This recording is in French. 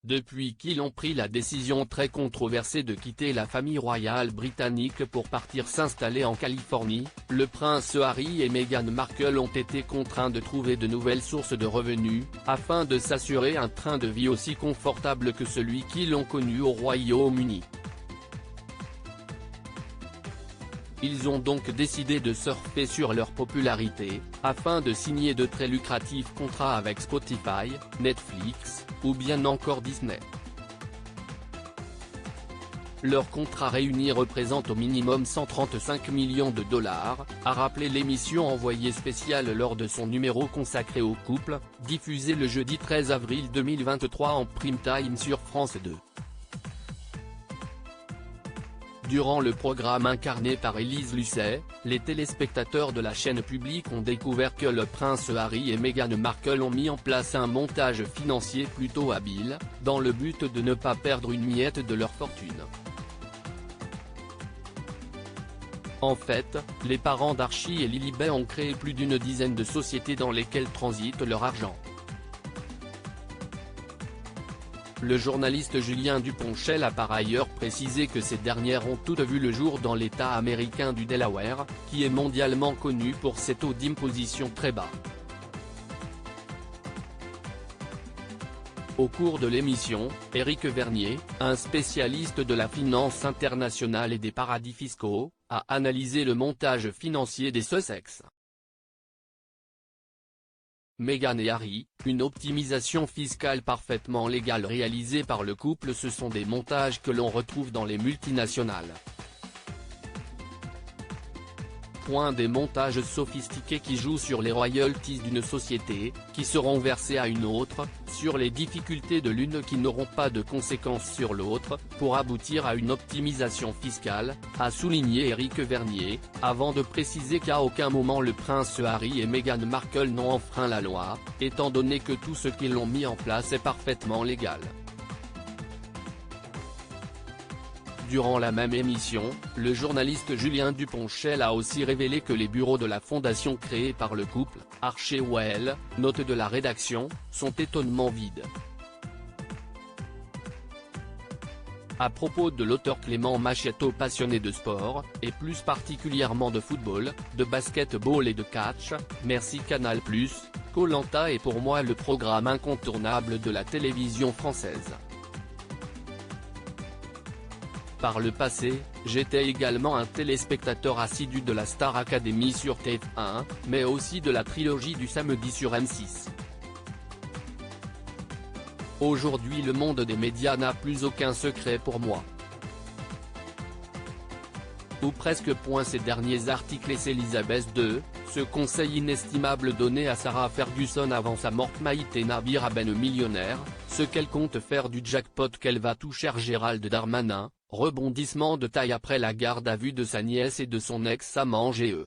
depuis qu'ils ont pris la décision très controversée de quitter la famille royale britannique pour partir s'installer en Californie, le prince Harry et Meghan Markle ont été contraints de trouver de nouvelles sources de revenus, afin de s'assurer un train de vie aussi confortable que celui qu'ils ont connu au Royaume-Uni. Ils ont donc décidé de surfer sur leur popularité, afin de signer de très lucratifs contrats avec Spotify, Netflix, ou bien encore Disney. Leurs contrats réunis représentent au minimum 135 millions de dollars, a rappelé l'émission envoyée spéciale lors de son numéro consacré au couple, diffusé le jeudi 13 avril 2023 en prime time sur France 2. Durant le programme incarné par Élise Lucet, les téléspectateurs de la chaîne publique ont découvert que le prince Harry et Meghan Markle ont mis en place un montage financier plutôt habile, dans le but de ne pas perdre une miette de leur fortune. En fait, les parents d'Archie et Lilibet ont créé plus d'une dizaine de sociétés dans lesquelles transite leur argent. Le journaliste Julien Duponchel a par ailleurs précisé que ces dernières ont toutes vu le jour dans l'État américain du Delaware, qui est mondialement connu pour ses taux d'imposition très bas. Au cours de l'émission, Éric Vernier, un spécialiste de la finance internationale et des paradis fiscaux, a analysé le montage financier des Sussex. Meghan et Harry, une optimisation fiscale parfaitement légale réalisée par le couple. Ce sont des montages que l'on retrouve dans les multinationales. Des montages sophistiqués qui jouent sur les royalties d'une société, qui seront versés à une autre, sur les difficultés de l'une qui n'auront pas de conséquences sur l'autre, pour aboutir à une optimisation fiscale, a souligné Éric Vernier, avant de préciser qu'à aucun moment le prince Harry et Meghan Markle n'ont enfreint la loi, étant donné que tout ce qu'ils ont mis en place est parfaitement légal. Durant la même émission, le journaliste Julien Duponchel a aussi révélé que les bureaux de la fondation créée par le couple, Archewell, note de la rédaction, sont étonnamment vides. À propos de l'auteur Clément Macchiato, passionné de sport, et plus particulièrement de football, de basket-ball et de catch, merci Canal+, Koh-Lanta est pour moi le programme incontournable de la télévision française. Par le passé, j'étais également un téléspectateur assidu de la Star Academy sur TF1, mais aussi de la trilogie du samedi sur M6. Aujourd'hui le monde des médias n'a plus aucun secret pour moi. Ou presque. Ces derniers articles et Elisabeth II, ce conseil inestimable donné à Sarah Ferguson avant sa mort. Maïté Nabir Ben millionnaire, ce qu'elle compte faire du jackpot qu'elle va toucher. Gérald Darmanin, rebondissement de taille après la garde à vue de sa nièce et de son ex-amant GE.